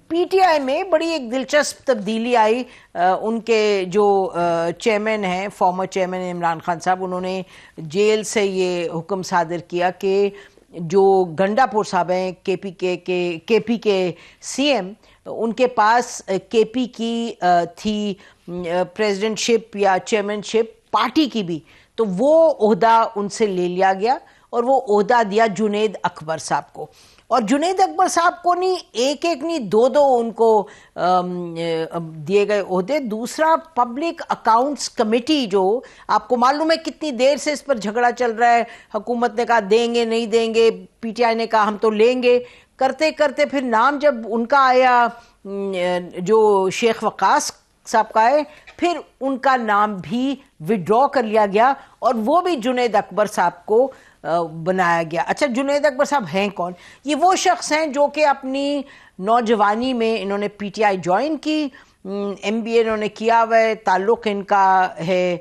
پی T آئی میں بڑی ایک دلچسپ تبدیلی آئی. ان کے جو چیئرمین ہیں، فارمر چیئرمین عمران خان صاحب، انہوں نے جیل سے یہ حکم صادر کیا کہ جو گنڈا پور صاحب ہیں کے پی کے سی ایم، ان کے پاس کے پی کی تھی پریزیڈنٹ شپ یا چیئرمین شپ پارٹی کی بھی، تو وہ عہدہ ان سے لے لیا گیا اور وہ عہدہ دیا جنید اکبر صاحب کو. اور جنید اکبر صاحب کو نہیں ایک نہیں دو ان کو دیے گئے عہدے. دوسرا، پبلک اکاؤنٹس کمیٹی، جو آپ کو معلوم ہے کتنی دیر سے اس پر جھگڑا چل رہا ہے، حکومت نے کہا دیں گے نہیں دیں گے، پی ٹی آئی نے کہا ہم تو لیں گے، کرتے کرتے پھر نام جب ان کا آیا، جو شیخ وقاص صاحب کا ہے، پھر ان کا نام بھی وڈرا کر لیا گیا اور وہ بھی جنید اکبر صاحب کو بنایا گیا. اچھا، جنید اکبر صاحب ہیں کون؟ یہ وہ شخص ہیں جو کہ اپنی نوجوانی میں انہوں نے پی ٹی آئی جوائن کی، ایم بی اے انہوں نے کیا ہوا ہے، تعلق ان کا ہے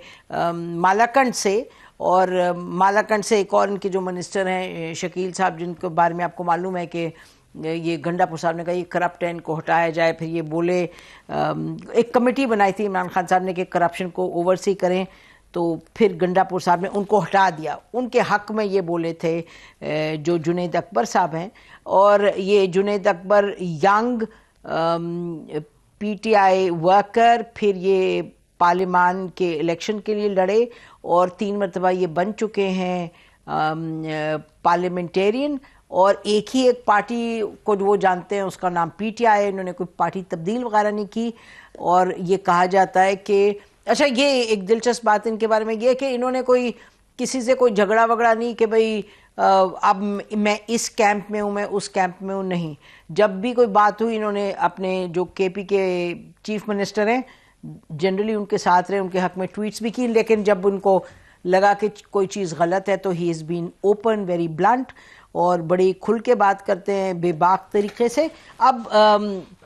مالاکنڈ سے، اور مالاکنڈ سے ایک اور ان کے جو منسٹر ہیں شکیل صاحب، جن کے بارے میں آپ کو معلوم ہے کہ یہ گنڈا پور صاحب نے کہا یہ کرپٹ ہے، ان کو ہٹایا جائے. پھر یہ بولے، ایک کمیٹی بنائی تھی عمران خان صاحب نے کہ کرپشن کو اوورسی کریں، تو پھر گنڈا پور صاحب نے ان کو ہٹا دیا. ان کے حق میں یہ بولے تھے جو جنید اکبر صاحب ہیں. اور یہ Junaid Akbar young P T I worker, پھر یہ پارلیمان کے الیکشن کے لیے لڑے اور 3 مرتبہ یہ بن چکے ہیں پارلیمنٹیرین. اور ایک پارٹی کو جو وہ جانتے ہیں اس کا نام پی ٹی آئی ہے، انہوں نے کوئی پارٹی تبدیل وغیرہ نہیں کی. اور یہ کہا جاتا ہے کہ اچھا، یہ ایک دلچسپ بات ان کے بارے میں یہ ہے کہ انہوں نے کوئی کسی سے کوئی جھگڑا وگڑا نہیں کہ بھئی اب میں اس کیمپ میں ہوں، میں اس کیمپ میں ہوں، نہیں. جب بھی کوئی بات ہوئی انہوں نے اپنے جو کے پی کے چیف منسٹر ہیں جنرلی ان کے ساتھ رہے، ان کے حق میں ٹویٹس بھی کی، لیکن جب ان کو لگا کہ کوئی چیز غلط ہے تو ہی از بین اوپن، ویری بلنٹ، اور بڑی کھل کے بات کرتے ہیں بے باک طریقے سے. اب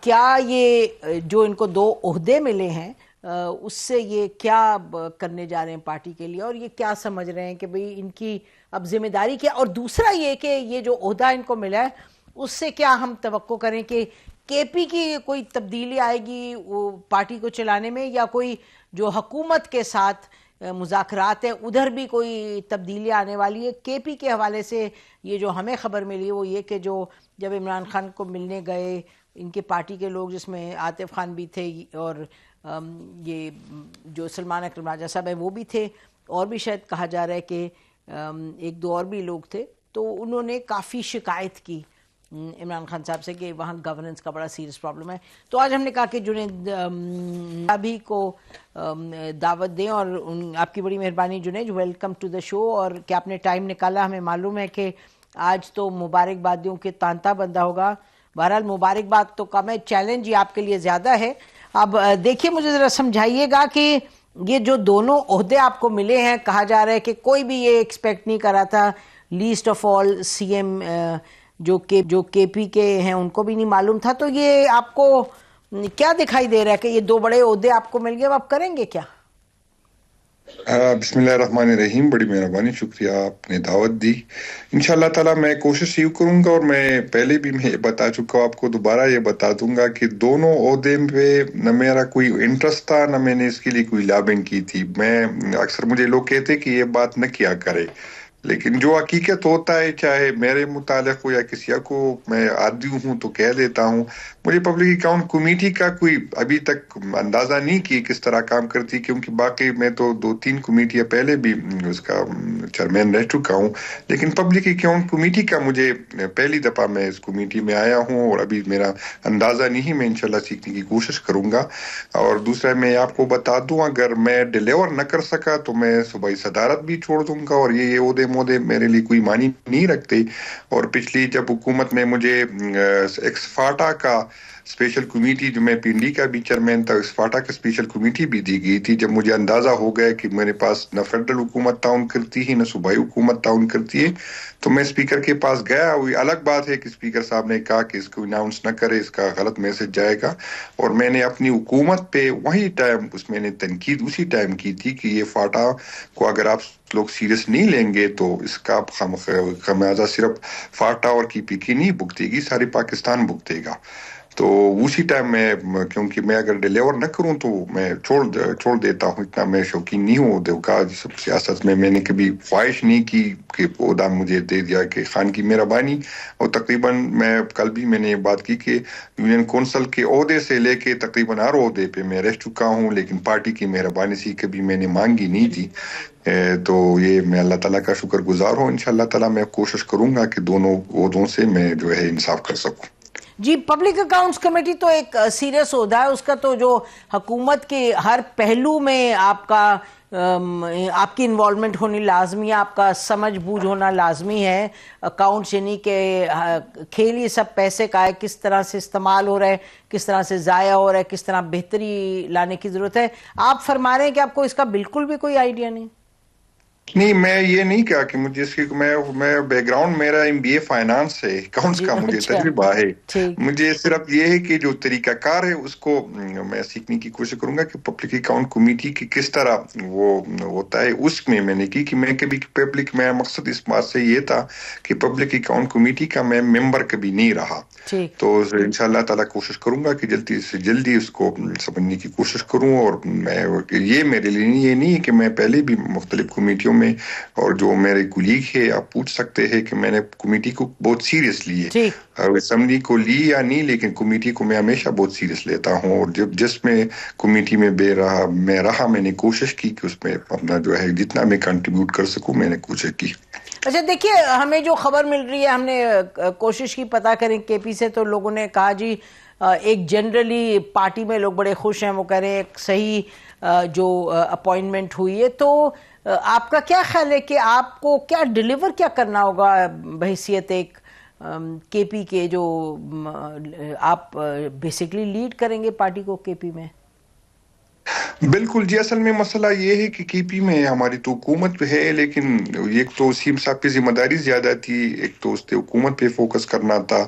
کیا یہ جو ان کو 2 عہدے ملے ہیں اس سے یہ کیا کرنے جا رہے ہیں پارٹی کے لیے، اور یہ کیا سمجھ رہے ہیں کہ بھئی ان کی اب ذمہ داری کیا؟ اور دوسرا یہ کہ یہ جو عہدہ ان کو ملا ہے اس سے کیا ہم توقع کریں کہ کے پی کی کوئی تبدیلی آئے گی وہ پارٹی کو چلانے میں، یا کوئی جو حکومت کے ساتھ مذاکرات ہیں ادھر بھی کوئی تبدیلی آنے والی ہے؟ کے پی کے حوالے سے یہ جو ہمیں خبر ملی ہے وہ یہ کہ جو جب عمران خان کو ملنے گئے ان کے پارٹی کے لوگ، جس میں عاطف خان بھی تھے اور یہ جو سلمان اکرم راجہ صاحب ہیں وہ بھی تھے، اور بھی شاید کہا جا رہا ہے کہ 1-2 اور بھی لوگ تھے، تو انہوں نے کافی شکایت کی عمران خان صاحب سے کہ وہاں گورننس کا بڑا سیریس پرابلم ہے. تو آج ہم نے کہا کہ جنید ابھی کو دعوت دیں، اور آپ کی بڑی مہربانی جنید، ویلکم ٹو دا شو، اور کہ آپ نے ٹائم نکالا. ہمیں معلوم ہے کہ آج تو مبارکبادیوں کے تانتا بندہ ہوگا. بہرحال مبارکباد تو کم ہے، چیلنج ہی آپ کے لیے زیادہ ہے. اب دیکھیے، مجھے ذرا سمجھائیے گا کہ یہ جو دونوں عہدے آپ کو ملے ہیں، کہا جا رہا ہے کہ کوئی بھی یہ ایکسپیکٹ نہیں کر رہا تھا، least of all C M جو کے پی کے ہیں ان کو بھی نہیں معلوم تھا. تو یہ آپ کو کیا دکھائی دے رہا ہے کہ یہ 2 بڑے عہدے آپ کو مل گئے، اب آپ کریں گے کیا؟ بسم اللہ الرحمن الرحیم. بڑی مہربانی، شکریہ آپ نے دعوت دی. انشاءاللہ تعالی میں کوشش یہ کروں گا، اور میں پہلے بھی میں بتا چکا ہوں، آپ کو دوبارہ یہ بتا دوں گا کہ دونوں عہدے پہ نہ میرا کوئی انٹرسٹ تھا، نہ میں نے اس کے لیے کوئی لابنگ کی تھی. میں اکثر مجھے لوگ کہتے کہ یہ بات نہ کیا کرے، لیکن جو حقیقت ہوتا ہے چاہے میرے متعلق ہو یا کسی کو، میں عادی ہوں تو کہہ دیتا ہوں. مجھے پبلک اکاؤنٹ کمیٹی کا کوئی ابھی تک اندازہ نہیں کہ کس طرح کام کرتی، کیونکہ باقی میں تو 2-3 کمیٹیاں پہلے بھی اس کا چیئرمین رہ چکا ہوں، لیکن پبلک اکاؤنٹ کمیٹی کا مجھے پہلی دفعہ میں اس کمیٹی میں آیا ہوں اور ابھی میرا اندازہ نہیں. میں انشاءاللہ سیکھنے کی کوشش کروں گا. اور دوسرا میں آپ کو بتا دوں، اگر میں ڈیلیور نہ کر سکا تو میں صوبائی صدارت بھی چھوڑ دوں گا، اور یہ عہدے مودے میرے لیے کوئی معنی نہیں رکھتے. اور پچھلی جب حکومت میں مجھے ایکسفاٹا کا اسپیشل کمیٹی، جو میں پنڈی کا بھی چیئرمین تھا، ایکسفاٹا کا اسپیشل کمیٹی بھی دی گئی تھی، جب مجھے اندازہ ہو گیا کہ میرے پاس نہ فیڈرل حکومت تعاون کرتی ہے نہ صوبائی حکومت تعاون کرتی ہے، تو میں اسپیکر کے پاس گیا. وہی الگ بات ہے کہ اسپیکر صاحب نے کہا کہ اس کو اناؤنس نہ کرے، اس کا غلط میسج جائے گا. اور میں نے اپنی حکومت پہ وہی ٹائم اس میں نے تنقید اسی ٹائم کی تھی کہ یہ فاٹا کو اگر آپ لوگ سیریس نہیں لیں گے تو اس کا خمیازہ صرف فاٹا اور کی پی کی نہیں بھگتے گی، سارے پاکستان بھگتے گا. تو اسی ٹائم میں کیونکہ میں اگر ڈیلیور نہ کروں تو میں چھوڑ دیتا ہوں، اتنا میں شوقین نہیں ہوں عہدے کا. سیاست میں نے کبھی خواہش نہیں کی کہ عہدہ مجھے دے دیا کہ خان کی مہربانی. اور تقریباً کل بھی میں نے یہ بات کی کہ یونین کونسل کے عہدے سے لے کے تقریباً ہر عہدے پہ میں رہ چکا ہوں، لیکن پارٹی کی مہربانی سے کبھی میں نے مانگی نہیں تھی. تو یہ میں اللہ تعالیٰ کا شکر گزار ہوں. انشاءاللہ تعالیٰ میں کوشش کروں گا کہ دونوں عہدوں سے میں جو ہے انصاف کر سکوں. جی، پبلک اکاؤنٹس کمیٹی تو ایک سیریس عہدہ ہے، اس کا تو جو حکومت کے ہر پہلو میں آپ کی انوالومنٹ ہونی لازمی ہے، آپ کا سمجھ بوجھ ہونا لازمی ہے. اکاؤنٹس یعنی کہ کھیل یہ سب پیسے کا ہے، کس طرح سے استعمال ہو رہا ہے، کس طرح سے ضائع ہو رہا ہے، کس طرح بہتری لانے کی ضرورت ہے. آپ فرما رہے ہیں کہ آپ کو اس کا بالکل بھی کوئی آئیڈیا نہیں؟ نہیں، میں یہ نہیں کہا کہ مجھے اس کی میں بیک گراؤنڈ میرا MBA فائنانس ہے، اکاؤنٹس کا مجھے تجربہ ہے. مجھے صرف یہ ہے کہ جو طریقہ کار ہے اس کو میں سیکھنے کی کوشش کروں گا کہ پبلک اکاؤنٹ کمیٹی کی کس طرح وہ ہوتا ہے. اس میں نے کی کہ میں کبھی میرا مقصد اس بات سے یہ تھا کہ پبلک اکاؤنٹ کمیٹی کا میں ممبر کبھی نہیں رہا. تو انشاءاللہ تعالیٰ کوشش کروں گا کہ جلدی سے جلدی اس کو سمجھنے کی کوشش کروں. اور یہ میرے لیے یہ نہیں ہے کہ میں پہلے بھی مختلف کمیٹیوں میں، اور جو میرے کولیگ ہے آپ پوچھ سکتے ہیں کہ میں نے کمیٹی کو بہت سیریس لی ہے. اسمبلی کو لی یا نہیں، لیکن کمیٹی کو میں ہمیشہ بہت سیریس لیتا ہوں. اور جس میں کمیٹی میں میں نے کوشش کی کہ اس میں اپنا جو ہے جتنا میں کنٹریبیوٹ کر سکوں میں نے کوشش کی. اچھا دیکھیے، ہمیں جو خبر مل رہی ہے، ہم نے کوشش کی پتہ کریں KP سے، تو لوگوں نے کہا جی ایک جنرلی پارٹی میں لوگ بڑے خوش ہیں، وہ کہہ رہے ہیں ایک صحیح جو اپوائنٹمنٹ ہوئی ہے. تو آپ کا کیا خیال ہے کہ آپ کو کیا ڈیلیور کیا کرنا ہوگا بحیثیت ایک KP کے، جو آپ بیسیکلی لیڈ کریں گے پارٹی کو KP میں؟ بالکل جی، اصل میں مسئلہ یہ ہے کہ KP میں ہماری تو حکومت ہے، لیکن ایک تو سیم صاحب کی ذمہ داری زیادہ تھی، ایک تو اس نے حکومت پہ فوکس کرنا تھا.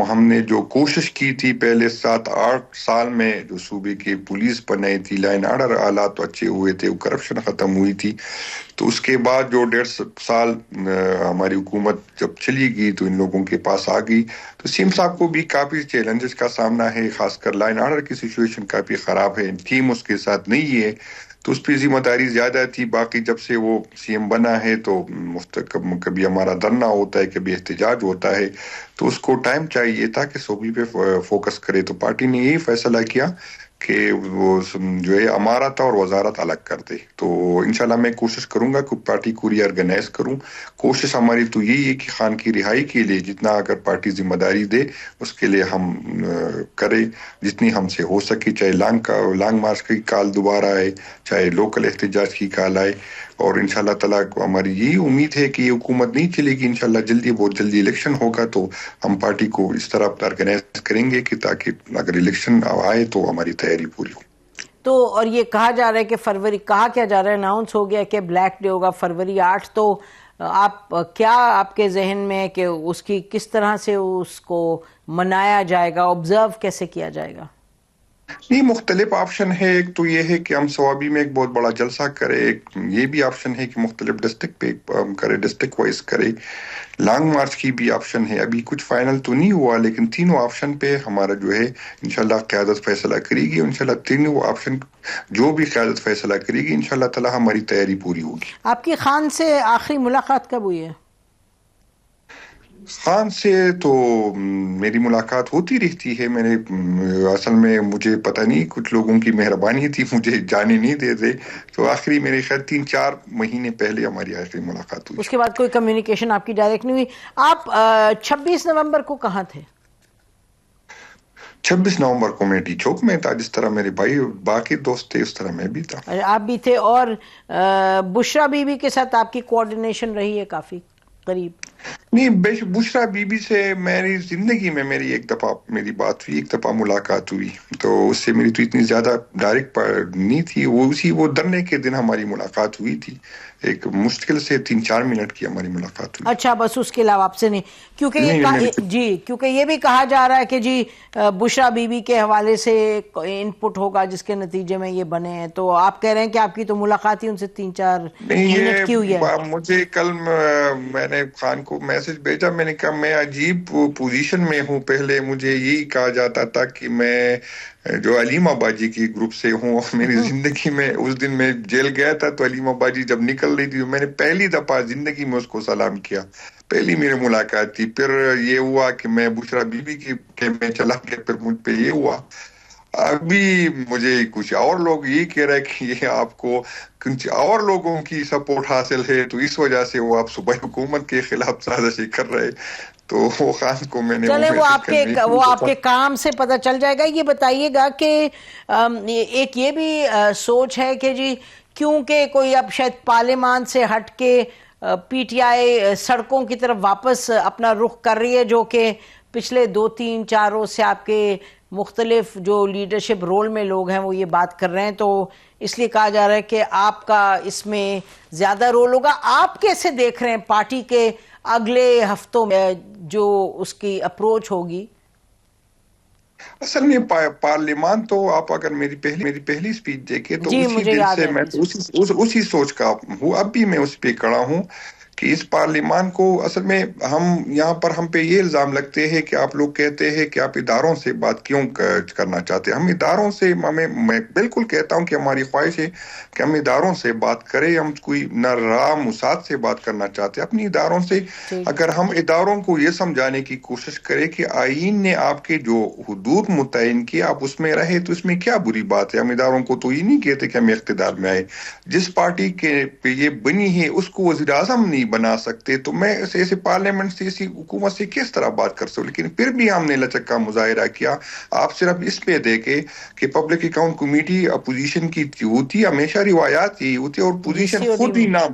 ہم نے جو کوشش کی تھی پہلے 7-8 سال میں، جو صوبے کی پولیس بنائی تھی، لائن آرڈر حالات اچھے ہوئے تھے، کرپشن ختم ہوئی تھی. تو اس کے بعد جو 1.5 سال ہماری حکومت جب چلی گئی تو ان لوگوں کے پاس آ گئی. تو سیم صاحب کو بھی کافی چیلنجز کا سامنا ہے، خاص کر لائن آرڈر کی سچویشن کافی خراب ہے، ٹیم اس کے ساتھ نہیں ہے، تو اس پہ ذمہ داری زیادہ تھی. باقی جب سے وہ CM بنا ہے تو کبھی ہمارا دھرنا ہوتا ہے، کبھی احتجاج ہوتا ہے، تو اس کو ٹائم چاہیے تھا کہ صوبے پہ فوکس کرے. تو پارٹی نے یہی فیصلہ کیا کہ وہ جو ہے امارت اور وزارت الگ کر دے. تو انشاءاللہ میں کوشش کروں گا کہ پارٹی کو ری آرگنائز کروں. کوشش ہماری تو یہی ہے کہ خان کی رہائی کے لیے جتنا اگر پارٹی ذمہ داری دے اس کے لیے ہم کریں جتنی ہم سے ہو سکے، چاہے لانگ مارچ کی کال دوبارہ آئے، چاہے لوکل احتجاج کی کال آئے. اور انشاءاللہ تعالیٰ ہماری یہی امید ہے کہ یہ حکومت نہیں چلے گی، انشاءاللہ بہت جلدی الیکشن ہوگا تو ہم پارٹی کو اس طرح آرگنائز کریں گے کہ تاکہ اگر الیکشن آئے تو ہماری تیاری پوری ہو. تو اور یہ کہا جا رہا ہے کہ فروری، کہا کیا جا رہا ہے، اناؤنس ہو گیا کہ بلیک ڈے ہوگا فروری 8. تو آپ کے ذہن میں کہ اس کی کس طرح سے اس کو منایا جائے گا، آبزرو کیسے کیا جائے گا؟ نہیں، مختلف آپشن ہے. ایک تو یہ ہے کہ ہم سوابی میں ایک بہت بڑا جلسہ کرے، ایک یہ بھی آپشن ہے کہ مختلف ڈسٹرکٹ پہ کرے، ڈسٹرکٹ وائز کرے. لانگ مارچ کی بھی آپشن ہے، ابھی کچھ فائنل تو نہیں ہوا، لیکن تینوں آپشن پہ ہمارا جو ہے انشاءاللہ قیادت فیصلہ کرے گی. انشاءاللہ تینوں آپشن جو بھی قیادت فیصلہ کرے گی انشاءاللہ تعالی ہماری تیاری پوری ہوگی. آپ کی خان سے آخری ملاقات کب ہوئی ہے؟ خان سے تو میری ملاقات ہوتی رہتی ہے. میں نے اصل میں مجھے پتہ نہیں، کچھ لوگوں کی مہربانی تھی مجھے جانے نہیں دیتے، تو آخری میرے خیال 3-4 مہینے پہلے ہماری آخری ملاقات ہوئی. اس کے بعد کوئی کمیونیکیشن آپ کی ڈائریکٹ نہیں ہوئی. آپ 26 نومبر کو کہاں تھے؟ 26 نومبر کو میں ٹی چوک میں تھا، جس طرح میرے بھائی باقی دوست تھے اس طرح میں بھی تھا. آپ بھی تھے. اور بشرا بی بی کے ساتھ آپ کی کوارڈینیشن رہی ہے کافی قریب؟ نہیں، بشرا بی بی سے میری زندگی میں ایک دفعہ میری بات ہوئی، ایک دفعہ ملاقات ہوئی، تو اس سے میری تو اتنی زیادہ ڈائریکٹ نہیں تھی. وہ دھرنے کے دن ہماری ملاقات ہوئی تھی، ایک مشکل سے 3-4 منٹ کی ہماری ملاقات ہوئی. اچھا، بس اس کے علاوہ آپ سے نہیں؟ کیونکہ یہ بھی کہا جا رہا ہے کہ جی بشرا بی بی کے حوالے سے ان پٹ ہوگا جس کے نتیجے میں یہ بنے ہیں. تو آپ کہہ رہے ہیں کہ آپ کی تو ملاقات ہی ان سے 3-4 منٹ کی ہوئی ہے؟ مجھے کل میں نے خان کو میسج بھیجا. میں نے کہا میں عجیب پوزیشن میں ہوں. پہلے مجھے یہی کہا جاتا تھا کہ میں جو علیم آبادی کی گروپ سے ہوں. میری زندگی میں اس دن میں جیل گیا تھا تو علیم آبادی جب نکل رہی تھی میں نے پہلی دفعہ زندگی میں اس کو سلام کیا. پہلی میری ملاقات تھی. پھر یہ ہوا کہ میں بشرا بی بی کے میں چلا گیا. پھر مجھ پہ یہ ہوا. ابھی مجھے کچھ اور لوگ یہ کہہ رہے کہ یہ آپ کو کچھ اور لوگوں کی سپورٹ حاصل ہے تو اس وجہ سے وہ آپ صوبائی حکومت کے خلاف سازشیں کر رہے. تو وہ خان کو میں نے چلے وہ آپ کے کام سے پتہ چل جائے گا. یہ بتائیے گا کہ ایک یہ بھی سوچ ہے کہ جی کیونکہ کوئی اب شاید پارلیمان سے ہٹ کے پی ٹی آئی سڑکوں کی طرف واپس اپنا رخ کر رہی ہے، جو کہ پچھلے 2-3-4 روز سے آپ کے مختلف جو لیڈرشپ رول میں لوگ ہیں وہ یہ بات کر رہے ہیں، تو اس لیے کہا جا رہا ہے کہ آپ کا اس میں زیادہ رول ہوگا. آپ کیسے دیکھ رہے ہیں پارٹی کے اگلے ہفتوں میں جو اس کی اپروچ ہوگی؟ اصل میں پارلیمان تو آپ اگر میری پہلی سپیچ دیکھیں تو اسی دن سے میں اسی سوچ کا ہوں. اب بھی میں اس پہ کڑا ہوں کہ اس پارلیمان کو اصل میں ہم یہاں پر ہم پہ یہ الزام لگتے ہیں کہ آپ لوگ کہتے ہیں کہ آپ اداروں سے بات کیوں کرنا چاہتے ہیں. ہم اداروں سے میں بالکل کہتا ہوں کہ ہماری خواہش ہے کہ ہم اداروں سے بات کریں. ہم کوئی نہ رام مساعد سے بات کرنا چاہتے ہیں اپنی اداروں سے. اگر ہم اداروں کو یہ سمجھانے کی کوشش کریں کہ آئین نے آپ کے جو حدود متعین کیا آپ اس میں رہے تو اس میں کیا بری بات ہے. ہم اداروں کو تو یہ نہیں کہتے کہ ہم اقتدار میں آئے. جس پارٹی کے پہ یہ بنی ہے اس کو وزیر اعظم نہیں بنا سکتے تو میں ایسے پارلیمنٹ سے ایسی حکومت سے کس طرح بات کر سکوں. لیکن پھر بھی ہم نے لچک کا مظاہرہ کیا. آپ صرف اس پہ دیکھیں کہ پبلک اکاؤنٹ کمیٹی اپوزیشن کی ہوتی ہمیشہ روایات یہی ہوتی ہے اور اپوزیشن خود ہی نام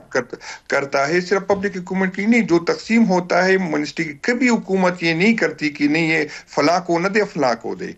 کرتا ہے. صرف پبلک اکاؤنٹ کی نہیں، جو تقسیم ہوتا ہے منسٹری کی کبھی حکومت یہ نہیں کرتی کہ نہیں یہ فلاں کو نہ دے فلاں کو دے.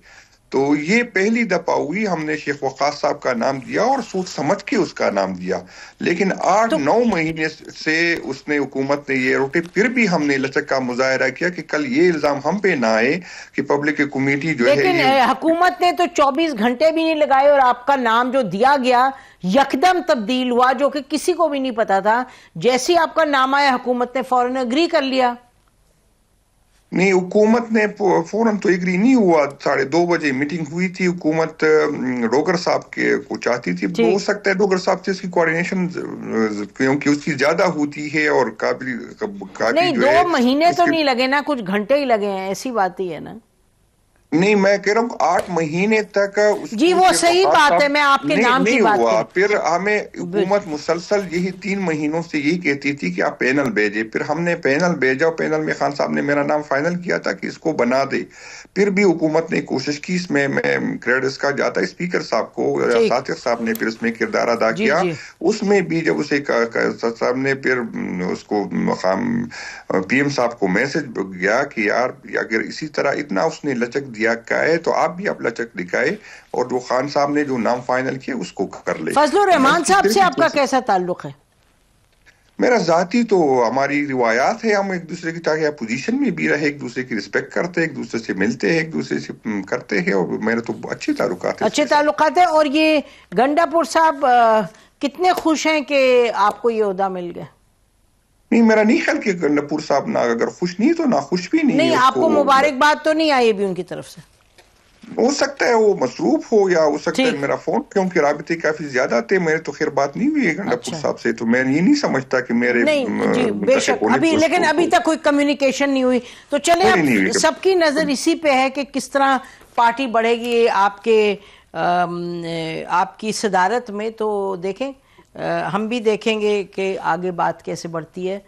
تو یہ پہلی دفعہ ہوئی ہم نے شیخ وقاص صاحب کا نام دیا اور سوچ سمجھ کے اس کا نام دیا. لیکن 8-9 مہینے سے اس نے حکومت نے یہ روٹے. پھر بھی ہم نے لچک کا مظاہرہ کیا کہ کل یہ الزام ہم پہ نہ آئے کہ پبلک کمیٹی جو ہے. لیکن حکومت نے تو 24 گھنٹے بھی نہیں لگائے اور آپ کا نام جو دیا گیا یکدم تبدیل ہوا، جو کہ کسی کو بھی نہیں پتا تھا. جیسے آپ کا نام آیا حکومت نے فوراً اگری کر لیا. نہیں، حکومت نے فوراً تو ایگری نہیں ہوا. 2:30 بجے میٹنگ ہوئی تھی. حکومت ڈوگر صاحب کو چاہتی تھی. ہو سکتا ہے ڈوگر صاحب سے اس کی کوارڈینیشن کیونکہ اس کی زیادہ ہوتی ہے اور قابل نہیں. 2 مہینے تو نہیں لگے نا، کچھ گھنٹے ہی لگے ہیں، ایسی بات ہی ہے نا. نہیں، میں کہہ رہا ہوں 8 مہینے تک جی وہ صحیح بات ہے. میں آپ کے نام کی بات ہوا. پھر ہمیں حکومت مسلسل یہی 3 مہینوں سے یہی کہتی تھی کہ آپ پینل بھیجے. پھر ہم نے پینل بھیجا. پینل میں خان صاحب نے میرا نام فائنل کیا تھا کہ اس کو بنا دے. پھر بھی حکومت نے کوشش کی. اس میں کریڈٹ اس کا جاتا ہے اسپیکر صاحب کو. ساتھ صاحب نے پھر اس میں کردار ادا کیا. اس میں بھی جب اسے صاحب نے پھر اس کو پی ایم صاحب کو میسج گیا کہ یار اگر اسی طرح اتنا اس نے لچک دیا کہے تو آپ بھی آپ لچک دکھائے اور جو خان صاحب نے جو نام فائنل کیا اس کو کر لے. فضل الرحمان صاحب سے آپ کا کیسا تعلق ہے؟ میرا ذاتی تو ہماری روایات ہے. ہم ایک دوسرے کی چاہے اپوزیشن میں بھی رہے ایک دوسرے کی رسپیکٹ کرتے ہیں، ایک دوسرے سے ملتے ہیں، ایک دوسرے سے کرتے ہیں اور میرے تو اچھے تعلقات ہیں. اچھے تعلقات ہیں. اور یہ گنڈا پور صاحب کتنے خوش ہیں کہ آپ کو یہ عہدہ مل گیا؟ نہیں، میرا نہیں خیال کہ گنڈا پور صاحب نہ اگر خوش نہیں تو نہ خوش بھی نہیں. نہیں، آپ کو مبارکباد تو نہیں آئی بھی ان کی طرف سے؟ ہو سکتا ہے وہ مصروف ہو یا ہو سکتا ہے میرا فون کیونکہ رابطے کافی زیادہ تھے. میرے تو خیر بات نہیں ہوئی ہے گنڈا پور صاحب سے تو میں یہ نہیں سمجھتا کہ میرے جی بے شک لیکن ابھی تک کوئی کمیونیکیشن نہیں ہوئی. تو چلیں اب سب کی نظر اسی پہ ہے کہ کس طرح پارٹی بڑھے گی آپ کی صدارت میں. تو دیکھیں ہم بھی دیکھیں گے کہ آگے بات کیسے بڑھتی ہے.